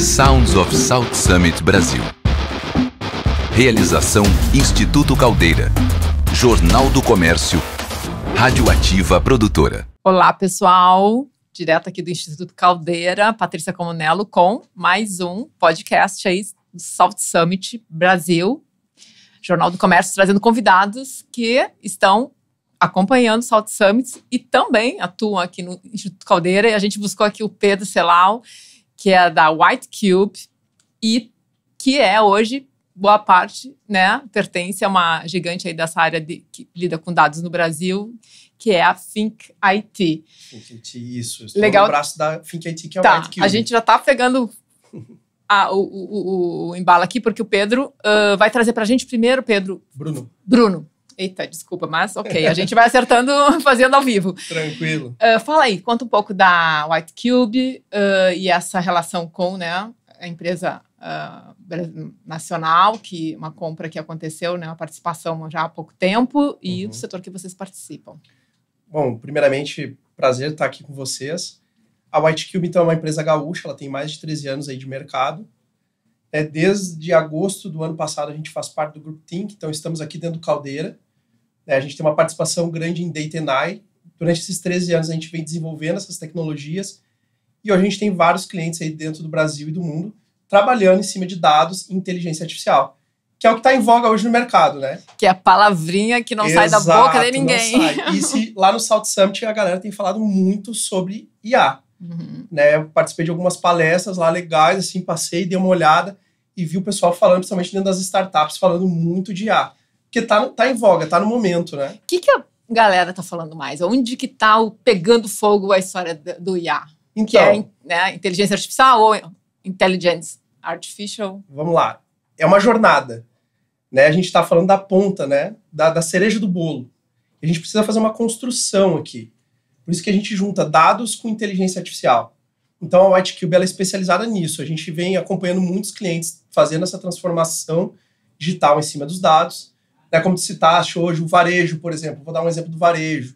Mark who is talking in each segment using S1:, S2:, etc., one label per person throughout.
S1: Sounds of South Summit Brasil. Realização Instituto Caldeira. Jornal do Comércio. Radioativa Produtora.
S2: Olá, pessoal. Direto aqui do Instituto Caldeira, Patrícia Comunello com mais um podcast aí do South Summit Brasil. Jornal do Comércio trazendo convidados que estão acompanhando o South Summit e também atuam aqui no Instituto Caldeira. E a gente buscou aqui o Pedro Celal, que é da White Cube e que é hoje, boa parte, né, pertence a uma gigante aí dessa área que lida com dados no Brasil, que é a Think IT.
S3: Think IT, isso. Estou
S2: Legal.
S3: no braço da Think IT, que é a White Cube.
S2: A gente já está pegando o embalo aqui, porque o Pedro vai trazer para a gente primeiro, Pedro... Bruno. Eita, desculpa, mas ok, a gente vai acertando, fazendo ao vivo.
S3: Tranquilo.
S2: Fala aí, conta um pouco da White Cube e essa relação com, né, a empresa nacional, que uma compra que aconteceu, né, uma participação já há pouco tempo, e o setor que vocês participam.
S3: Bom, primeiramente, prazer estar aqui com vocês. A White Cube, então, é uma empresa gaúcha, ela tem mais de 13 anos aí de mercado. Desde agosto do ano passado, a gente faz parte do Grupo Think, então estamos aqui dentro do Caldeira. A gente tem uma participação grande em Data and AI. Durante esses 13 anos, a gente vem desenvolvendo essas tecnologias e hoje a gente tem vários clientes aí dentro do Brasil e do mundo trabalhando em cima de dados e inteligência artificial, que é o que está em voga hoje no mercado, né?
S2: Que é a palavrinha que não sai da boca de ninguém.
S3: Não sai. E lá no South Summit, a galera tem falado muito sobre IA. Né? Eu participei de algumas palestras lá legais, assim, passei, dei uma olhada e vi o pessoal falando, principalmente dentro das startups, falando muito de IA. Porque tá em voga, tá no momento, né?
S2: O que a galera tá falando mais? Onde que tá pegando fogo a história do IA?
S3: Então,
S2: que é, né, inteligência artificial ou intelligence artificial?
S3: Vamos lá. É uma jornada. Né? A gente tá falando da ponta, né? Da cereja do bolo. A gente precisa fazer uma construção aqui. Por isso que a gente junta dados com inteligência artificial. Então, a White Cube ela é especializada nisso. A gente vem acompanhando muitos clientes fazendo essa transformação digital em cima dos dados. Né? Como tu citaste hoje, o varejo, por exemplo. Vou dar um exemplo do varejo.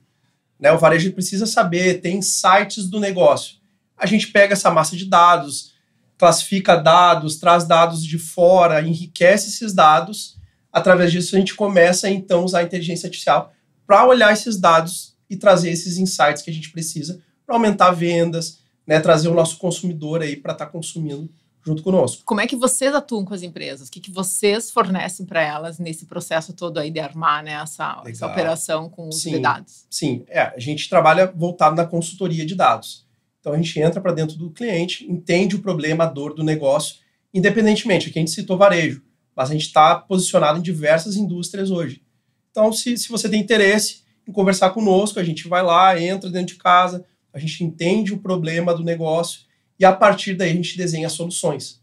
S3: Né? O varejo precisa saber, tem insights do negócio. A gente pega essa massa de dados, classifica dados, traz dados de fora, enriquece esses dados. Através disso, a gente começa, então, a usar a inteligência artificial para olhar esses dados e trazer esses insights que a gente precisa para aumentar vendas, né, trazer o nosso consumidor aí para estar consumindo junto conosco.
S2: Como é que vocês atuam com as empresas? O que vocês fornecem para elas nesse processo todo aí de armar, né, essa operação com os dados?
S3: Sim, a gente trabalha voltado na consultoria de dados. Então a gente entra para dentro do cliente, entende o problema, a dor do negócio, independentemente, aqui a gente citou varejo, mas a gente está posicionado em diversas indústrias hoje. Então se você tem interesse em conversar conosco, a gente vai lá, entra dentro de casa, a gente entende o problema do negócio e a partir daí a gente desenha soluções.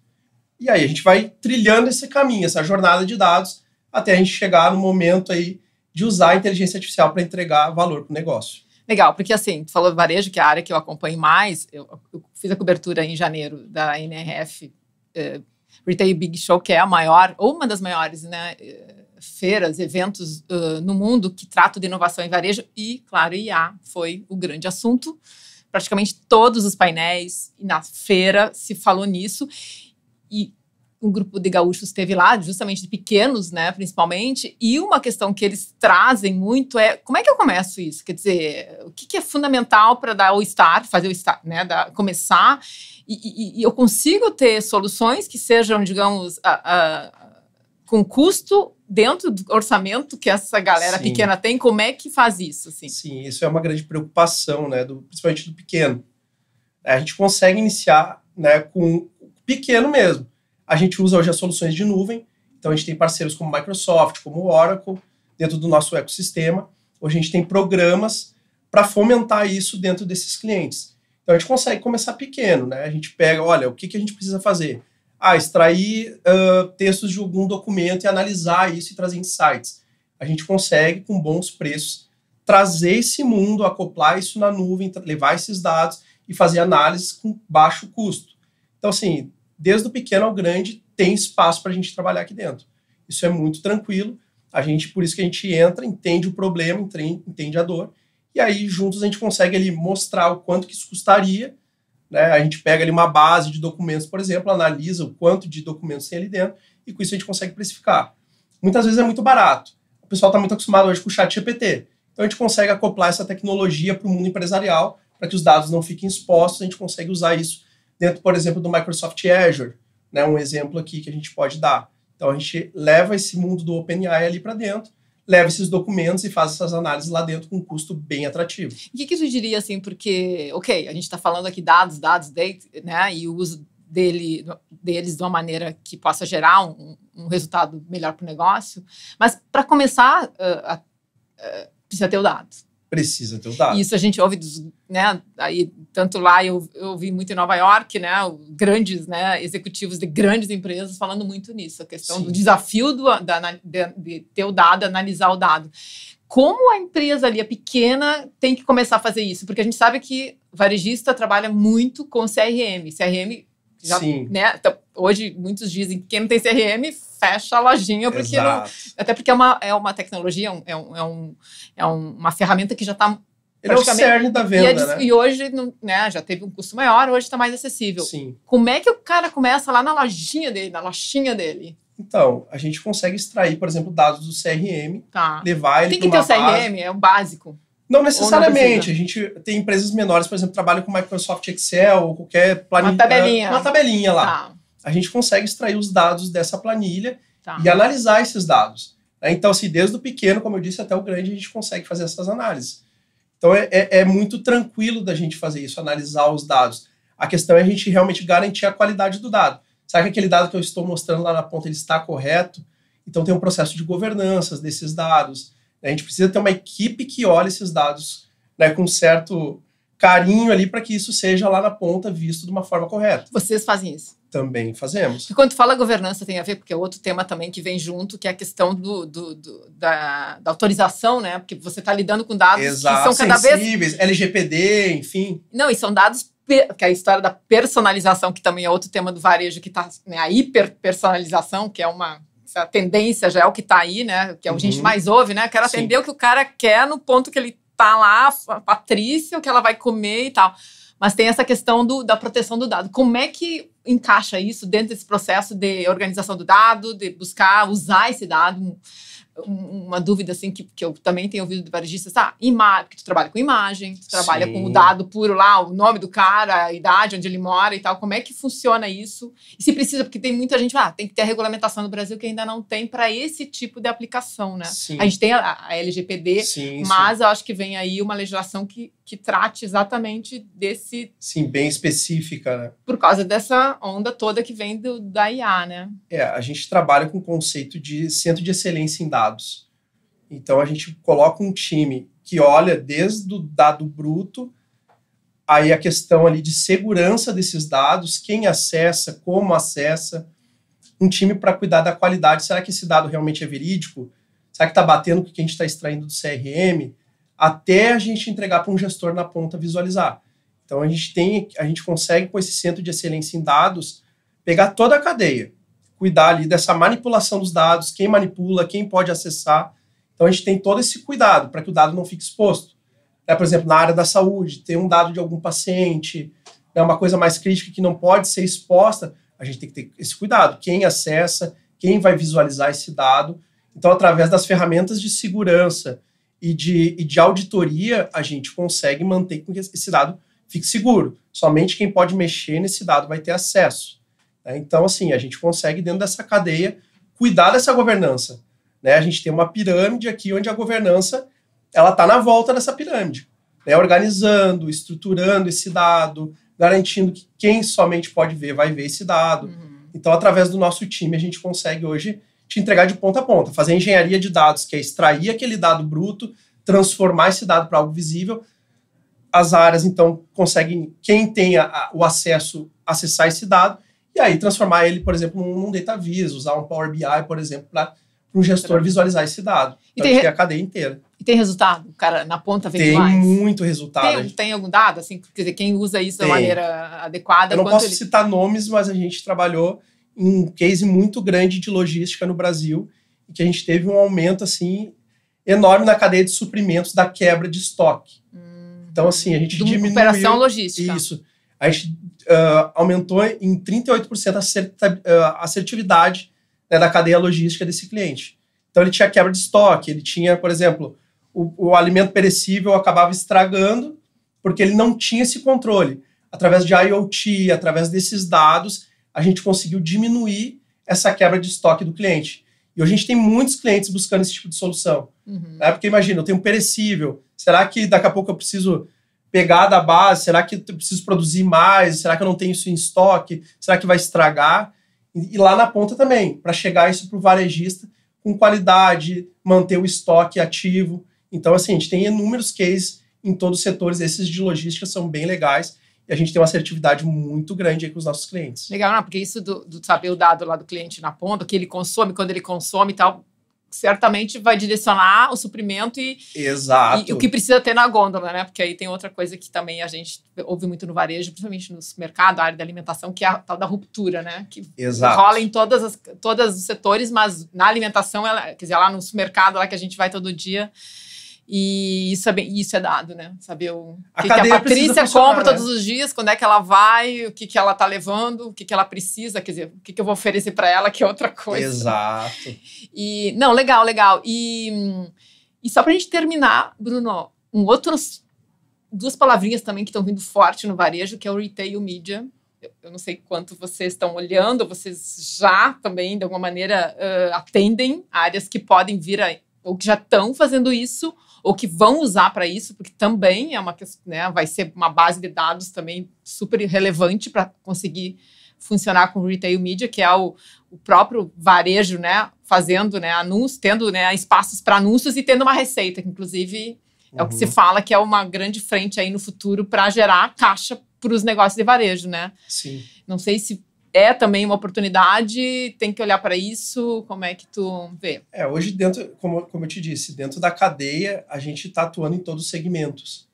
S3: E aí a gente vai trilhando esse caminho, essa jornada de dados, até a gente chegar no momento aí de usar a inteligência artificial para entregar valor para o negócio.
S2: Legal, porque assim, tu falou varejo, que é a área que eu acompanho mais, eu fiz a cobertura em janeiro da NRF Retail Big Show, que é a maior, ou uma das maiores, né, feiras, eventos no mundo que tratam de inovação em varejo e, claro, IA foi o grande assunto. Praticamente todos os painéis e na feira se falou nisso e um grupo de gaúchos esteve lá, justamente de pequenos, né, principalmente, e uma questão que eles trazem muito é como é que eu começo isso? Quer dizer, o que é fundamental para dar o start, fazer o start, né, começar e eu consigo ter soluções que sejam, digamos, com custo dentro do orçamento que essa galera pequena tem, como é que faz isso? Assim?
S3: Sim, isso é uma grande preocupação, né, principalmente do pequeno. A gente consegue iniciar, né, com pequeno mesmo. A gente usa hoje as soluções de nuvem, então a gente tem parceiros como Microsoft, como Oracle, dentro do nosso ecossistema. Hoje a gente tem programas para fomentar isso dentro desses clientes. Então a gente consegue começar pequeno, né? A gente pega, olha, o que a gente precisa fazer? Extrair textos de algum documento e analisar isso e trazer insights. A gente consegue, com bons preços, trazer esse mundo, acoplar isso na nuvem, levar esses dados e fazer análises com baixo custo. Então, assim, desde o pequeno ao grande, tem espaço para a gente trabalhar aqui dentro. Isso é muito tranquilo. Por isso que a gente entra, entende o problema, entende a dor, e aí juntos a gente consegue ali mostrar o quanto que isso custaria, né? A gente pega ali uma base de documentos, por exemplo, analisa o quanto de documentos tem ali dentro e com isso a gente consegue precificar. Muitas vezes é muito barato. O pessoal está muito acostumado hoje com o ChatGPT. Então a gente consegue acoplar essa tecnologia para o mundo empresarial para que os dados não fiquem expostos. A gente consegue usar isso dentro, por exemplo, do Microsoft Azure, né? Um exemplo aqui que a gente pode dar. Então a gente leva esse mundo do OpenAI ali para dentro, leva esses documentos e faz essas análises lá dentro com um custo bem atrativo.
S2: O que tu diria, assim, porque, ok, a gente está falando aqui dados, data, né, e o uso deles de uma maneira que possa gerar um resultado melhor para o negócio, mas para começar, precisa ter o dado.
S3: Precisa ter o dado.
S2: Isso a gente ouve, né, aí, tanto lá, eu ouvi muito em Nova York, né, grandes, né, executivos de grandes empresas falando muito nisso, a questão do desafio de ter o dado, analisar o dado. Como a empresa ali, a pequena, tem que começar a fazer isso? Porque a gente sabe que varejista trabalha muito com CRM. CRM, já, né, hoje muitos dizem que quem não tem CRM fecha a lojinha, porque não, até porque é uma tecnologia, uma ferramenta que já está
S3: ele é o cerne da venda, né?
S2: E hoje, né, já teve um custo maior, hoje está mais acessível.
S3: Sim.
S2: Como é que o cara começa lá na lojinha dele, na lojinha dele?
S3: Então, a gente consegue extrair, por exemplo, dados do CRM, levar ele para uma base.
S2: Tem que ter o CRM, é o básico.
S3: Não necessariamente. A gente tem empresas menores, por exemplo, que trabalham com Microsoft Excel ou qualquer planilha. Uma tabelinha lá. A gente consegue extrair os dados dessa planilha e analisar esses dados. Então, assim, desde o pequeno, como eu disse, até o grande, a gente consegue fazer essas análises. Então, é muito tranquilo da gente fazer isso, analisar os dados. A questão é a gente realmente garantir a qualidade do dado. Será que aquele dado que eu estou mostrando lá na ponta ele está correto? Então, tem um processo de governança desses dados. A gente precisa ter uma equipe que olhe esses dados, né, com certo carinho ali para que isso seja lá na ponta visto de uma forma correta.
S2: Vocês fazem isso?
S3: Também fazemos.
S2: E quando tu fala governança tem a ver, porque é outro tema também que vem junto, que é a questão da autorização, né? Porque você está lidando com dados que são cada vez...
S3: LGPD, enfim.
S2: Não, e são dados... que é a história da personalização, que também é outro tema do varejo, que está, né, a hiperpersonalização, que é essa tendência já é o que está aí, né? Que a gente mais ouve, né? Quero atender o que o cara quer no ponto que ele está lá, a Patrícia, o que ela vai comer e tal. Mas tem essa questão da proteção do dado. Como é que encaixa isso dentro desse processo de organização do dado, de buscar usar esse dado? Uma dúvida assim que eu também tenho ouvido de varejistas, porque tu trabalha com imagem, tu trabalha com o dado puro lá, o nome do cara, a idade, onde ele mora e tal, como é que funciona isso? E se precisa, porque tem muita gente, tem que ter a regulamentação no Brasil que ainda não tem para esse tipo de aplicação, né?
S3: Sim.
S2: A gente tem a LGPD, mas eu acho que vem aí uma legislação que trate exatamente desse...
S3: Sim, bem específica, né?
S2: Por causa dessa onda toda que vem da IA, né?
S3: A gente trabalha com o conceito de centro de excelência em dados. Então, a gente coloca um time que olha desde o dado bruto, aí a questão ali de segurança desses dados, quem acessa, como acessa, um time para cuidar da qualidade. Será que esse dado realmente é verídico? Será que está batendo com o que a gente está extraindo do CRM? Até a gente entregar para um gestor na ponta visualizar. Então, a gente consegue, com esse centro de excelência em dados, pegar toda a cadeia, cuidar ali dessa manipulação dos dados, quem manipula, quem pode acessar. Então, a gente tem todo esse cuidado para que o dado não fique exposto. Por exemplo, na área da saúde, tem um dado de algum paciente, uma coisa mais crítica que não pode ser exposta, a gente tem que ter esse cuidado. Quem acessa, quem vai visualizar esse dado. Então, através das ferramentas de segurança e de auditoria, a gente consegue manter com que esse dado fique seguro. Somente quem pode mexer nesse dado vai ter acesso. Então, assim, a gente consegue, dentro dessa cadeia, cuidar dessa governança. A gente tem uma pirâmide aqui, onde a governança está na volta dessa pirâmide. Organizando, estruturando esse dado, garantindo que quem somente pode ver, vai ver esse dado. Então, através do nosso time, a gente consegue hoje te entregar de ponta a ponta, fazer engenharia de dados, que é extrair aquele dado bruto, transformar esse dado para algo visível. As áreas, então, conseguem, quem tem o acesso, acessar esse dado, e aí transformar ele, por exemplo, num data viz, usar um Power BI, por exemplo, para um gestor visualizar esse dado. Então, ter a cadeia inteira.
S2: E tem resultado? O cara na ponta vem
S3: mais?
S2: Tem
S3: muito resultado.
S2: Tem algum dado? Assim, quer dizer, quem usa isso da maneira adequada?
S3: Eu não posso citar nomes, mas a gente trabalhou em um case muito grande de logística no Brasil, e que a gente teve um aumento assim, enorme na cadeia de suprimentos da quebra de estoque. Então, assim, a gente diminuiu...
S2: Operação logística.
S3: Isso. a gente aumentou em 38% a assertividade, né, da cadeia logística desse cliente. Então, ele tinha quebra de estoque, ele tinha, por exemplo, o alimento perecível acabava estragando porque ele não tinha esse controle. Através de IoT, através desses dados, a gente conseguiu diminuir essa quebra de estoque do cliente. E hoje a gente tem muitos clientes buscando esse tipo de solução. Né? Porque imagina, eu tenho um perecível, será que daqui a pouco eu preciso pegar da base? Será que eu preciso produzir mais? Será que eu não tenho isso em estoque? Será que vai estragar? E lá na ponta também, para chegar isso para o varejista com qualidade, manter o estoque ativo. Então, assim, a gente tem inúmeros cases em todos os setores. Esses de logística são bem legais e a gente tem uma assertividade muito grande aí com os nossos clientes.
S2: Legal, não, porque isso do saber o dado lá do cliente na ponta, o que ele consome, quando ele consome e tal, certamente vai direcionar o suprimento
S3: Exato.
S2: E o que precisa ter na gôndola, né? Porque aí tem outra coisa que também a gente ouve muito no varejo, principalmente no supermercado, a área da alimentação, que é a tal da ruptura, né? Que
S3: Exato.
S2: rola em todos os setores, mas na alimentação, quer dizer, lá no supermercado, lá que a gente vai todo dia. E isso é dado, né? Saber o que a Patrícia compra todos os dias, quando é que ela vai, o que ela tá levando, o que ela precisa, quer dizer, o que eu vou oferecer para ela, que é outra coisa.
S3: Exato.
S2: Não, legal. E só pra gente terminar, Bruno, duas palavrinhas também que estão vindo forte no varejo, que é o retail media. Eu não sei quanto vocês estão olhando, vocês já também, de alguma maneira, atendem áreas que podem vir ou que já estão fazendo isso, ou que vão usar para isso, porque também é uma questão, né, vai ser uma base de dados também super relevante para conseguir funcionar com o retail media, que é o próprio varejo, né, fazendo, né, anúncios, tendo, né, espaços para anúncios e tendo uma receita, que inclusive é o que se fala que é uma grande frente aí no futuro para gerar caixa para os negócios de varejo, né?
S3: Sim.
S2: Não sei se é também uma oportunidade, tem que olhar para isso, como é que tu vê?
S3: Hoje dentro, como eu te disse, dentro da cadeia, a gente está atuando em todos os segmentos.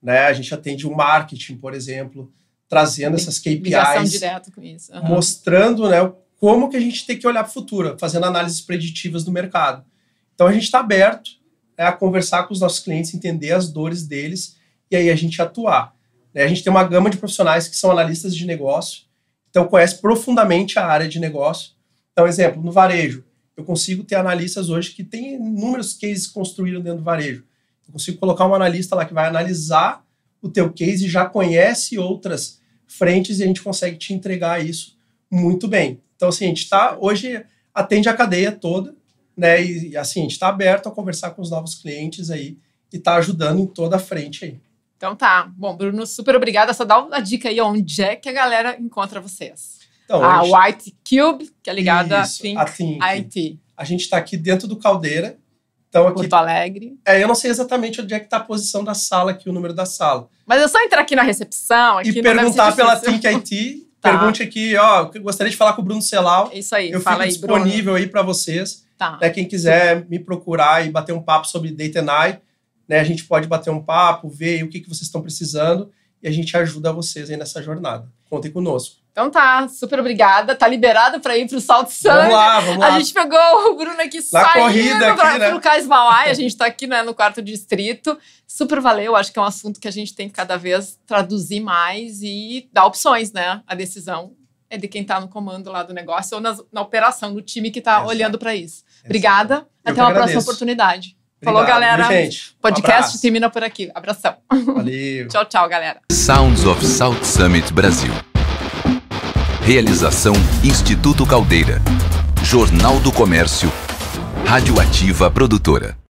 S3: Né? A gente atende o marketing, por exemplo, trazendo essas KPIs,
S2: direto com isso.
S3: Mostrando, né, como que a gente tem que olhar para o futuro, fazendo análises preditivas do mercado. Então, a gente está aberto, né, a conversar com os nossos clientes, entender as dores deles e aí a gente atuar. Né? A gente tem uma gama de profissionais que são analistas de negócio, então conhece profundamente a área de negócio. Então, exemplo, no varejo, eu consigo ter analistas hoje que têm inúmeros cases construídos dentro do varejo. Eu consigo colocar um analista lá que vai analisar o teu case e já conhece outras frentes e a gente consegue te entregar isso muito bem. Então, assim, a gente hoje atende a cadeia toda, né? E assim, a gente está aberto a conversar com os novos clientes aí e está ajudando em toda a frente aí.
S2: Então tá. Bom, Bruno, super obrigada. Só dá uma dica aí onde é que a galera encontra vocês.
S3: Então,
S2: a White Cube, que é ligada a Think IT.
S3: A gente está aqui dentro do Caldeira. Então, aqui,
S2: Porto Alegre.
S3: Eu não sei exatamente onde é que está a posição da sala aqui, o número da sala.
S2: Mas é só entrar aqui na recepção. Aqui
S3: e perguntar pela Think IT. Tá. Pergunte aqui, eu gostaria de falar com o Bruno Celal.
S2: Isso aí,
S3: eu fico disponível Bruno. Aí para vocês.
S2: Tá.
S3: Né, quem quiser me procurar e bater um papo sobre Data & AI, né, a gente pode bater um papo, ver o que vocês estão precisando e a gente ajuda vocês aí nessa jornada. Contem conosco.
S2: Então tá, super obrigada. Tá liberado para ir pro Salt Summit.
S3: Vamos lá.
S2: A gente pegou o Bruno aqui
S3: saindo
S2: pro Cais Mauá, a gente tá aqui, né, no 4º distrito. Super valeu, acho que é um assunto que a gente tem que cada vez traduzir mais e dar opções, né? A decisão é de quem tá no comando lá do negócio ou na operação, do time que tá olhando para isso. Obrigada, até uma próxima oportunidade. Falou, galera.
S3: Gente.
S2: Podcast termina por aqui. Abração.
S3: Valeu.
S2: Tchau, galera.
S1: Sounds of Salt Summit Brasil. Realização Instituto Caldeira. Jornal do Comércio. Rádio Ativa Produtora.